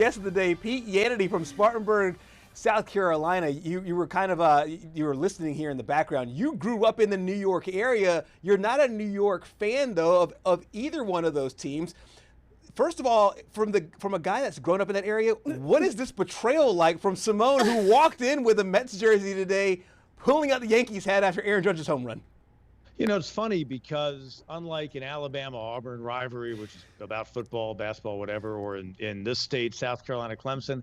Guest of the day, Pete Yanity from Spartanburg, South Carolina. You were kind of you were listening here in the background. You grew up in the New York area. You're not a New York fan though of either one of those teams. First of all, from a guy that's grown up in that area, what is this betrayal like from Simone, who walked in with a Mets jersey today, pulling out the Yankees hat after Aaron Judge's home run? You know, it's funny because unlike an Alabama-Auburn rivalry, which is about football, basketball, whatever, or in this state, South Carolina-Clemson,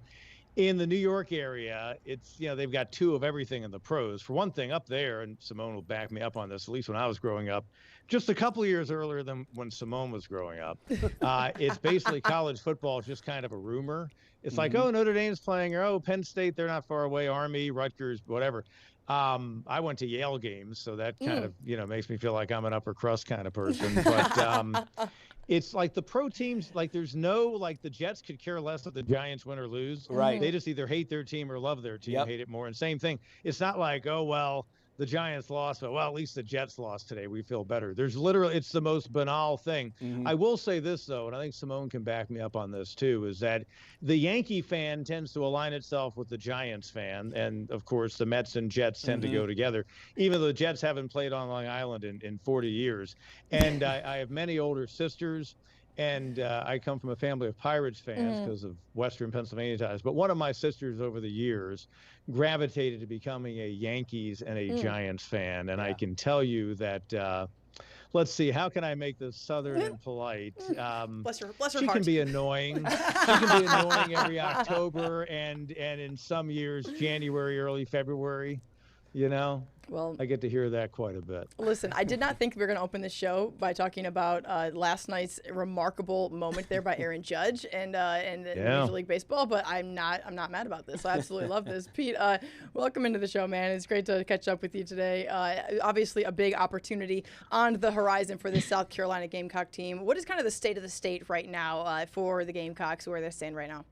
in the New York area, it's, you know, they've got two of everything in the pros. For one thing, up there, and Simone will back me up on this, at least when I was growing up, just a couple of years earlier than when Simone was growing up, it's basically college football is just kind of a rumor. It's like, oh, Notre Dame's playing, or oh, Penn State, they're not far away, Army, Rutgers, whatever. I went to Yale games, so that kind of, you know, makes me feel like I'm an upper crust kind of person. But it's like the pro teams, like there's no, like the Jets could care less if the Giants win or lose. Right. They just either hate their team or love their team, hate it more. And same thing. It's not like, oh, well, the Giants lost, but well, at least the Jets lost today. We feel better. There's literally, it's the most banal thing. I will say this, though, and I think Simone can back me up on this, too, is that the Yankee fan tends to align itself with the Giants fan. And, of course, the Mets and Jets tend to go together, even though the Jets haven't played on Long Island in 40 years. And I have many older sisters. And I come from a family of Pirates fans because of Western Pennsylvania ties. But one of my sisters over the years gravitated to becoming a Yankees and a Giants fan. And I can tell you that, let's see, how can I make this Southern and polite? Bless her she heart. can be annoying. She can be annoying every October and in some years, January, early February. You know, well, I get to hear that quite a bit. Listen, I did not think we were going to open the show by talking about last night's remarkable moment there by Aaron Judge and Major League Baseball, but I'm not mad about this. I absolutely love this. Pete, welcome into the show, man. It's great to catch up with you today. Obviously, a big opportunity on the horizon for this South Carolina Gamecock team. What is kind of the state of the state right now for the Gamecocks, where they're staying right now?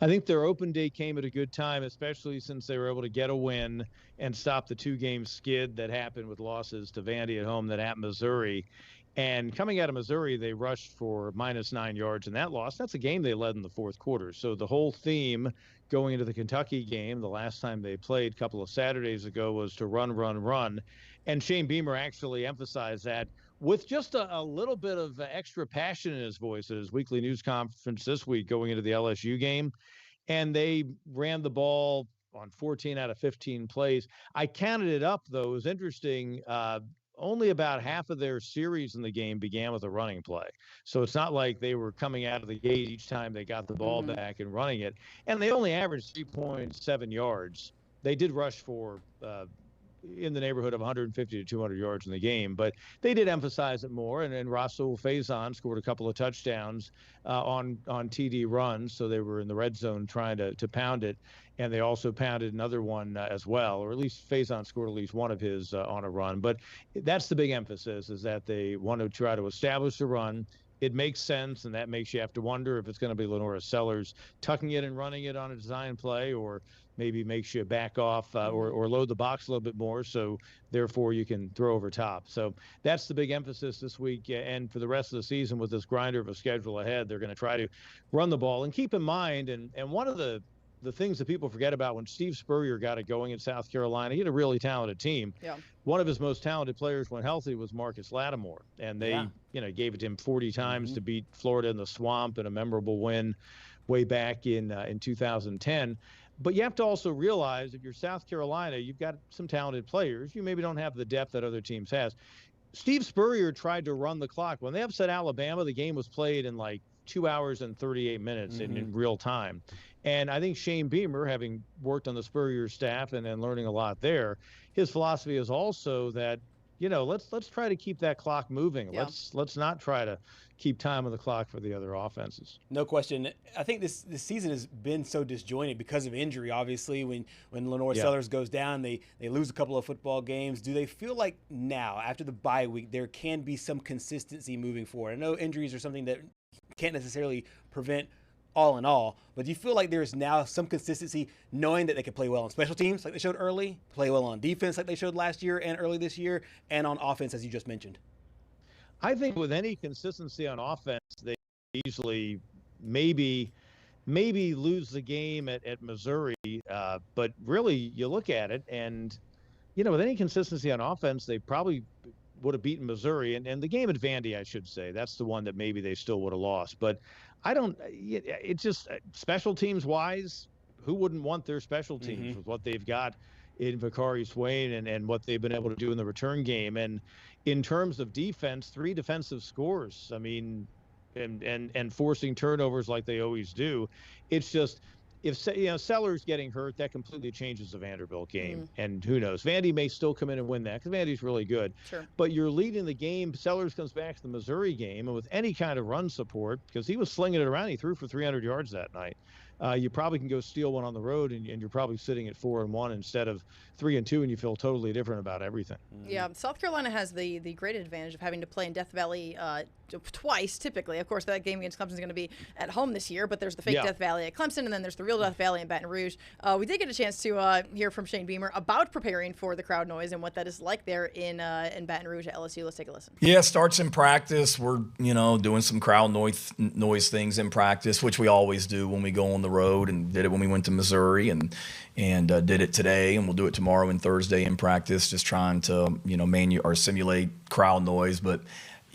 I think their open day came at a good time, especially since they were able to get a win and stop the two-game skid that happened with losses to Vandy at home, then at Missouri. And coming out of Missouri, they rushed for -9 yards in that loss. That's a game they led in the fourth quarter. So the whole theme going into the Kentucky game, the last time they played a couple of Saturdays ago, was to run, run, run. And Shane Beamer actually emphasized that with just a little bit of extra passion in his voice at his weekly news conference this week going into the LSU game. And they ran the ball on 14 out of 15 plays. I counted it up, though. It was interesting. Only about half of their series in the game began with a running play. So it's not like they were coming out of the gate each time they got the ball back and running it. And they only averaged 3.7 yards. They did rush for in the neighborhood of 150 to 200 yards in the game, but they did emphasize it more. And Russell Faison scored a couple of touchdowns on TD runs, so they were in the red zone trying to pound it. And they also pounded another one as well, or at least Faison scored at least one of his on a run. But that's the big emphasis, is that they want to try to establish the run. It makes sense, and that makes you have to wonder if it's going to be Lenora Sellers tucking it and running it on a design play, or maybe makes you back off or load the box a little bit more, so therefore you can throw over top. So that's the big emphasis this week, and for the rest of the season with this grinder of a schedule ahead, they're going to try to run the ball. And keep in mind, and one of the things that people forget about, when Steve Spurrier got it going in South Carolina, he had a really talented team. Yeah. One of his most talented players when healthy was Marcus Lattimore. And they, gave it to him 40 times to beat Florida in the Swamp in a memorable win way back in 2010. But you have to also realize, if you're South Carolina, you've got some talented players. You maybe don't have the depth that other teams has. Steve Spurrier tried to run the clock. When they upset Alabama, the game was played in like 2 hours and 38 minutes in real time. And I think Shane Beamer, having worked on the Spurrier staff and learning a lot there, his philosophy is also that, let's try to keep that clock moving. Yeah. Let's not try to keep time on the clock for the other offenses. No question. I think this season has been so disjointed because of injury. Obviously, when Lenore Sellers goes down, they lose a couple of football games. Do they feel like now, after the bye week, there can be some consistency moving forward? I know injuries are something that can't necessarily prevent all in all, but do you feel like there's now some consistency, knowing that they can play well on special teams like they showed early, play well on defense like they showed last year and early this year, and on offense, as you just mentioned? I think with any consistency on offense, they usually maybe maybe lose the game at Missouri. But really, you look at it, and with any consistency on offense, they probably would have beaten Missouri. And the game at Vandy, I should say, that's the one that maybe they still would have lost. But I don't. It's just special teams wise, who wouldn't want their special teams with what they've got in Vakari Swain and what they've been able to do in the return game. And in terms of defense, 3 defensive scores. I mean, and forcing turnovers like they always do. It's just, if Sellers getting hurt, that completely changes the Vanderbilt game. And who knows? Vandy may still come in and win that because Vandy's really good. Sure. But you're leading the game. Sellers comes back to the Missouri game, and with any kind of run support, because he was slinging it around, he threw for 300 yards that night. You probably can go steal one on the road, and you're probably sitting at 4-1 instead of 3-2, and you feel totally different about everything. Yeah, South Carolina has the great advantage of having to play in Death Valley twice, typically. Of course, that game against Clemson is going to be at home this year, but there's the fake Death Valley at Clemson, and then there's the real Death Valley in Baton Rouge. We did get a chance to hear from Shane Beamer about preparing for the crowd noise and what that is like there in Baton Rouge at LSU. Let's take a listen. Yeah, starts in practice. We're, doing some crowd noise things in practice, which we always do when we go on the road, and did it when we went to Missouri, and did it today, and we'll do it tomorrow and Thursday in practice, just trying to, simulate crowd noise. But,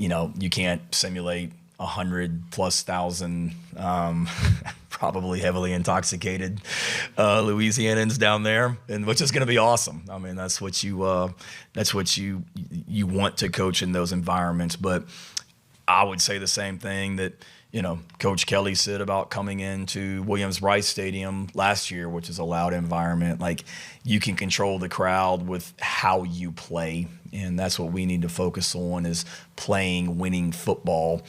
you can't simulate 100,000+ probably heavily intoxicated Louisianans down there, and which is going to be awesome. I mean, that's what you want to coach in those environments. But I would say the same thing that Coach Kelly said about coming into Williams-Brice Stadium last year, which is a loud environment. Like, you can control the crowd with how you play, and that's what we need to focus on, is playing winning football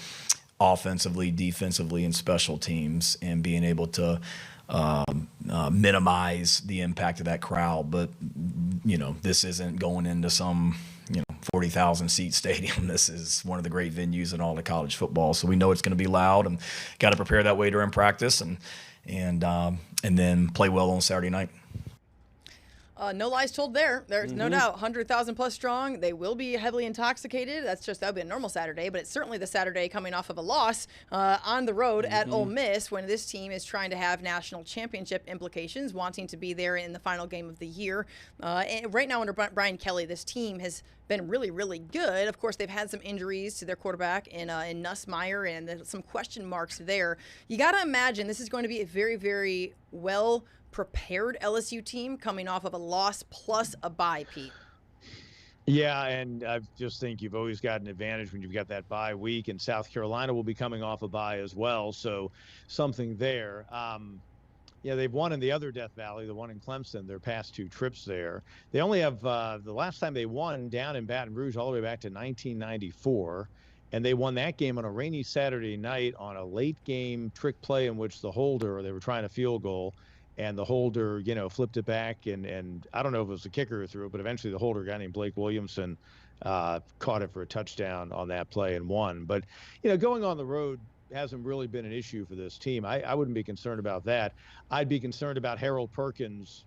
offensively, defensively, and special teams, and being able to minimize the impact of that crowd. But, this isn't going into some 40,000 seat stadium. This is one of the great venues in all of college football. So we know it's going to be loud, and got to prepare that way during practice, and then play well on Saturday night. No lies told there. There's no doubt 100,000 plus strong. They will be heavily intoxicated. That would be a normal Saturday, but it's certainly the Saturday coming off of a loss on the road at Ole Miss, when this team is trying to have national championship implications, wanting to be there in the final game of the year. And right now under Brian Kelly, this team has been really, really good. Of course, they've had some injuries to their quarterback in Nussmeier, and there's some question marks there. You got to imagine this is going to be a very, very well prepared LSU team coming off of a loss plus a bye, Pete. Yeah, and I just think you've always got an advantage when you've got that bye week, and South Carolina will be coming off a bye as well, so something there. They've won in the other Death Valley, the one in Clemson, their past 2 trips there. They only have the last time they won down in Baton Rouge all the way back to 1994, and they won that game on a rainy Saturday night on a late game trick play in which they were trying a field goal, and the holder, flipped it back, and I don't know if it was the kicker who threw it, but eventually the holder, a guy named Blake Williamson, caught it for a touchdown on that play and won. But, going on the road hasn't really been an issue for this team. I wouldn't be concerned about that. I'd be concerned about Harold Perkins,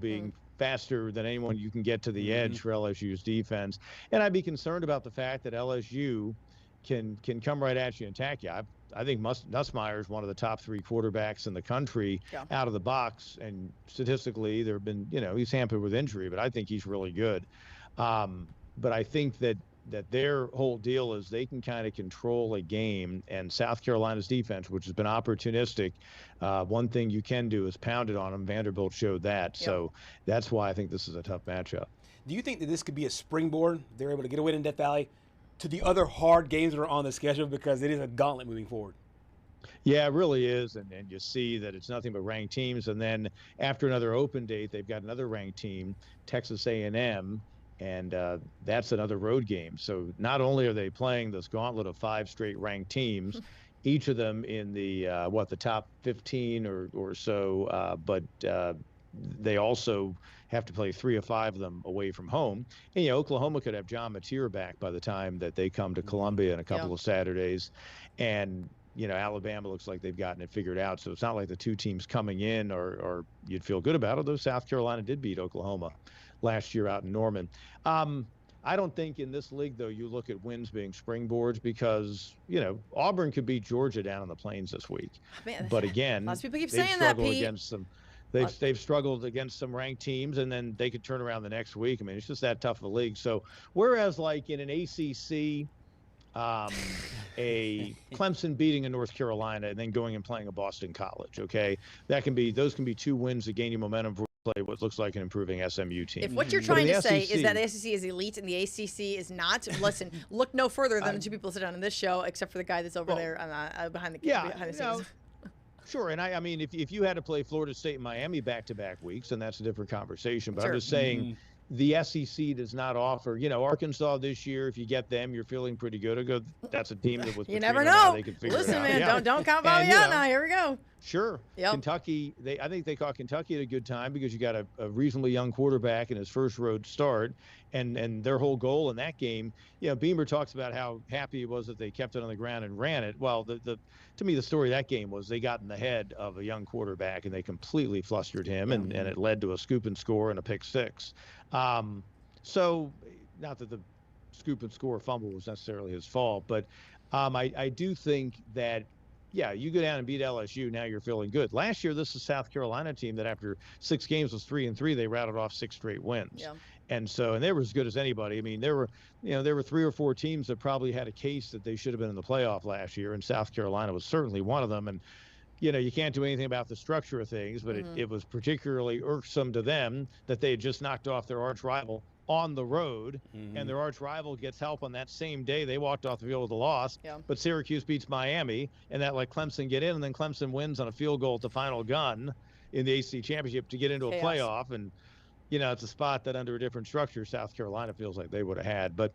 being faster than anyone you can get to the edge for LSU's defense. And I'd be concerned about the fact that LSU can come right at you and attack you. I think Nussmeier is one of the top 3 quarterbacks in the country out of the box. And statistically, there have been, he's hampered with injury, but I think he's really good. But I think that their whole deal is they can kind of control a game, and South Carolina's defense, which has been opportunistic, one thing you can do is pound it on them. Vanderbilt showed that. So that's why I think this is a tough matchup. Do you think that this could be a springboard? They're able to get a win in Death Valley to the other hard games that are on the schedule, because it is a gauntlet moving forward. Yeah, it really is. And you see that it's nothing but ranked teams. And then after another open date, they've got another ranked team, Texas A&M, and that's another road game. So not only are they playing this gauntlet of 5 straight ranked teams, each of them in the top 15 or so, but they also have to play 3 of 5 of them away from home. And, Oklahoma could have John Mateer back by the time that they come to Columbia in a couple of Saturdays. And, Alabama looks like they've gotten it figured out. So it's not like the 2 teams coming in or you'd feel good about, although South Carolina did beat Oklahoma last year out in Norman. I don't think in this league, though, you look at wins being springboards because, Auburn could beat Georgia down in the Plains this week. Man, but again, lots of people keep they've saying that, struggled Pete. against some. They've struggled against some ranked teams, and then they could turn around the next week. I mean, it's just that tough of a league. So whereas like in an ACC, a Clemson beating a North Carolina and then going and playing a Boston College, okay, those can be 2 wins that gain you momentum for play what looks like an improving SMU team. If what you're trying to say is that the SEC is elite and the ACC is not, listen, look no further than the 2 people sitting on this show, except for the guy that's over there behind the scenes. Sure, and I mean, if you had to play Florida State and Miami back-to-back weeks, then that's a different conversation. But Sure. I'm just saying the SEC does not offer, Arkansas this year, if you get them, you're feeling pretty good. That's a team that was you never know. Listen, man, don't count Bobby out now. Here we go. Sure. Yep. Kentucky, I think they caught Kentucky at a good time because you got a reasonably young quarterback in his first road start, and their whole goal in that game, Beamer talks about how happy he was that they kept it on the ground and ran it. Well, to me, the story of that game was they got in the head of a young quarterback and they completely flustered him, and it led to a scoop and score and a pick 6. So not that the scoop and score fumble was necessarily his fault, but I do think that, you go down and beat LSU, now you're feeling good. Last year, this is South Carolina team that after 6 games was 3-3, they rattled off 6 straight wins. Yeah. And they were as good as anybody. I mean, there were 3 or 4 teams that probably had a case that they should have been in the playoff last year, and South Carolina was certainly one of them. And, you can't do anything about the structure of things, but it was particularly irksome to them that they had just knocked off their arch rival on the road, and their arch rival gets help on that same day. They walked off the field with a loss, but Syracuse beats Miami, and that let Clemson get in, and then Clemson wins on a field goal at the final gun in the ACC championship to get into a playoff. And, it's a spot that under a different structure, South Carolina feels like they would have had. But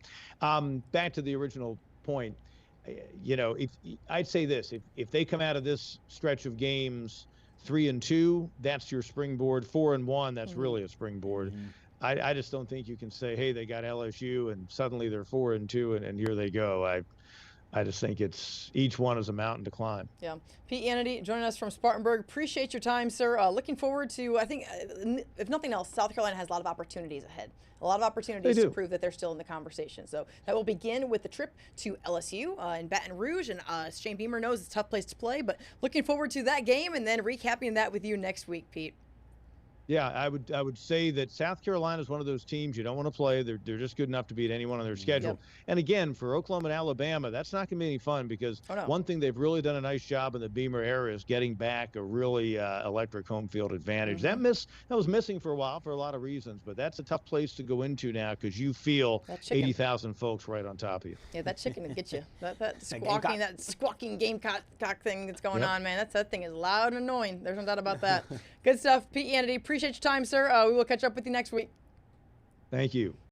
back to the original point, if I'd say this, if they come out of this stretch of games 3-2, that's your springboard. 4-1, that's really a springboard. I just don't think you can say, hey, they got LSU and suddenly they're 4-2 and here they go. I just think each one is a mountain to climb. Yeah. Pete Yanity joining us from Spartanburg. Appreciate your time, sir. Looking forward to, I think, if nothing else, South Carolina has a lot of opportunities ahead. A lot of opportunities to prove that they're still in the conversation. So that will begin with the trip to LSU in Baton Rouge. And Shane Beamer knows it's a tough place to play, but looking forward to that game and then recapping that with you next week, Pete. Yeah, I would say that South Carolina is one of those teams you don't want to play. They're just good enough to beat anyone on their schedule. Yep. And again, for Oklahoma and Alabama, that's not going to be any fun because one thing they've really done a nice job in the Beamer era is getting back a really electric home field advantage. That was missing for a while for a lot of reasons, but that's a tough place to go into now because you feel 80,000 folks right on top of you. Yeah, that chicken will get you. That squawking gamecock thing that's going on, man. That thing is loud and annoying. There's no doubt about that. Good stuff, Pete Yanity. Appreciate your time, sir. We will catch up with you next week. Thank you.